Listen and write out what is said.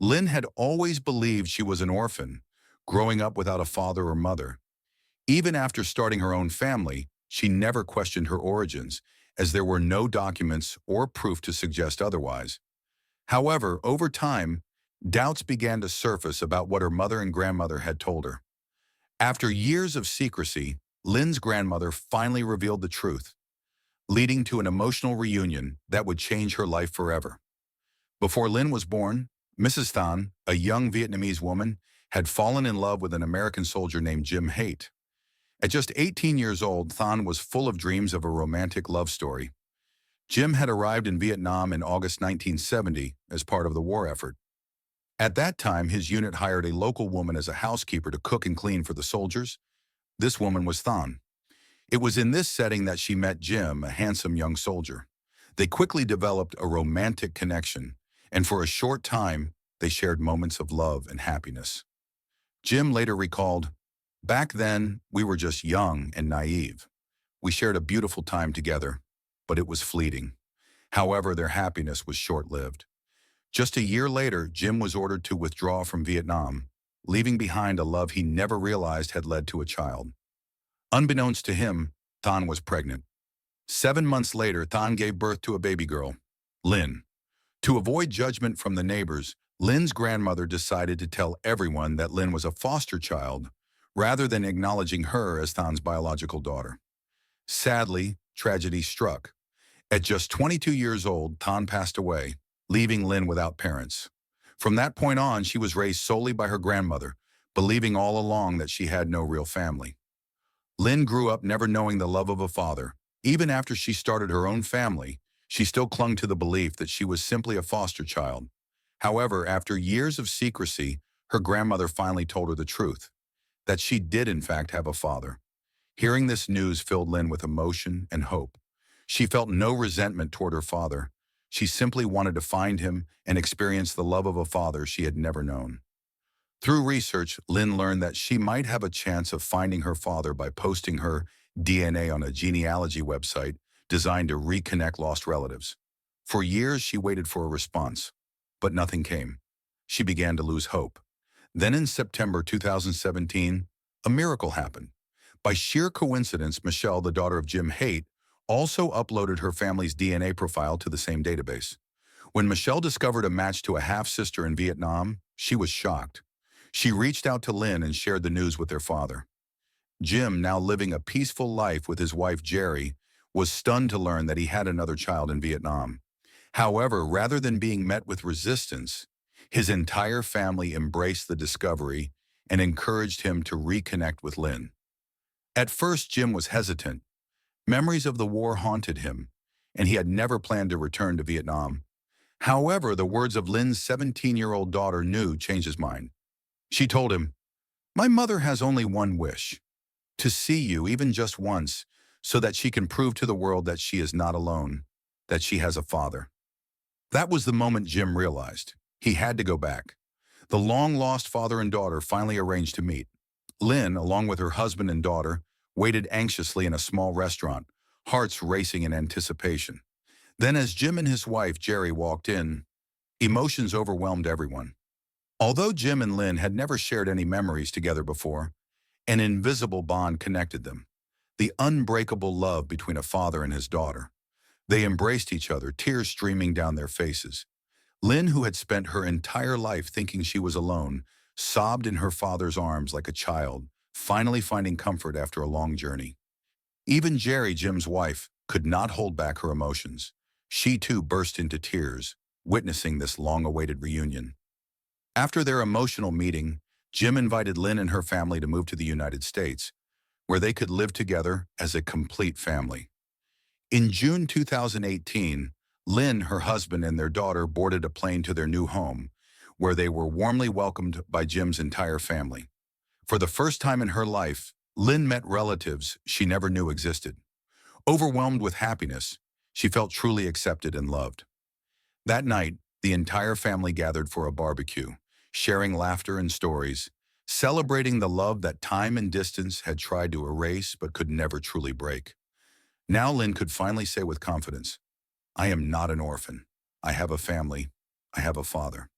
Lynn had always believed she was an orphan, growing up without a father or mother. Even after starting her own family, she never questioned her origins, as there were no documents or proof to suggest otherwise. However, over time, doubts began to surface about what her mother and grandmother had told her. After years of secrecy, Lynn's grandmother finally revealed the truth, leading to an emotional reunion that would change her life forever. Before Lynn was born, Mrs. Than, a young Vietnamese woman, had fallen in love with an American soldier named Jim Haight. At just 18 years old, Than was full of dreams of a romantic love story. Jim had arrived in Vietnam in August 1970 as part of the war effort. At that time, his unit hired a local woman as a housekeeper to cook and clean for the soldiers. This woman was Than. It was in this setting that she met Jim, a handsome young soldier. They quickly developed a romantic connection, and for a short time, they shared moments of love and happiness. Jim later recalled, "Back then, we were just young and naive. We shared a beautiful time together, but it was fleeting. However, their happiness was short-lived. Just a year later, Jim was ordered to withdraw from Vietnam, leaving behind a love he never realized had led to a child. Unbeknownst to him, Than was pregnant. 7 months later, Than gave birth to a baby girl, Lynn. To avoid judgment from the neighbors, Lynn's grandmother decided to tell everyone that Lynn was a foster child, rather than acknowledging her as Than's biological daughter. Sadly, tragedy struck. At just 22 years old, Than passed away, leaving Lynn without parents. From that point on, she was raised solely by her grandmother, believing all along that she had no real family. Lynn grew up never knowing the love of a father. Even after she started her own family, she still clung to the belief that she was simply a foster child. However, after years of secrecy, her grandmother finally told her the truth, that she did in fact have a father. Hearing this news filled Lynn with emotion and hope. She felt no resentment toward her father. She simply wanted to find him and experience the love of a father she had never known. Through research, Lynn learned that she might have a chance of finding her father by posting her DNA on a genealogy website designed to reconnect lost relatives. For years, she waited for a response, but nothing came. She began to lose hope. Then in September 2017, a miracle happened. By sheer coincidence, Michelle, the daughter of Jim Haight, also uploaded her family's DNA profile to the same database. When Michelle discovered a match to a half-sister in Vietnam, she was shocked. She reached out to Lynn and shared the news with their father. Jim, now living a peaceful life with his wife Jerry, was stunned to learn that he had another child in Vietnam. However, rather than being met with resistance, his entire family embraced the discovery and encouraged him to reconnect with Lynn. At first, Jim was hesitant. Memories of the war haunted him, and he had never planned to return to Vietnam. However, the words of Lynn's 17-year-old daughter New changed his mind. She told him, "My mother has only one wish, to see you even just once, so that she can prove to the world that she is not alone, that she has a father." That was the moment Jim realized. He had to go back. The long-lost father and daughter finally arranged to meet. Lynn, along with her husband and daughter, waited anxiously in a small restaurant, hearts racing in anticipation. Then as Jim and his wife, Jerry, walked in, emotions overwhelmed everyone. Although Jim and Lynn had never shared any memories together before, an invisible bond connected them, the unbreakable love between a father and his daughter. They embraced each other, tears streaming down their faces. Lynn, who had spent her entire life thinking she was alone, sobbed in her father's arms like a child, finally finding comfort after a long journey. Even Jerry, Jim's wife, could not hold back her emotions. She too burst into tears, witnessing this long-awaited reunion. After their emotional meeting, Jim invited Lynn and her family to move to the United States, where they could live together as a complete family. In June 2018, Lynn, her husband, and their daughter boarded a plane to their new home, where they were warmly welcomed by Jim's entire family. For the first time in her life, Lynn met relatives she never knew existed. Overwhelmed with happiness, she felt truly accepted and loved. That night, the entire family gathered for a barbecue, sharing laughter and stories, celebrating the love that time and distance had tried to erase but could never truly break. Now Lynn could finally say with confidence, "I am not an orphan. I have a family. I have a father."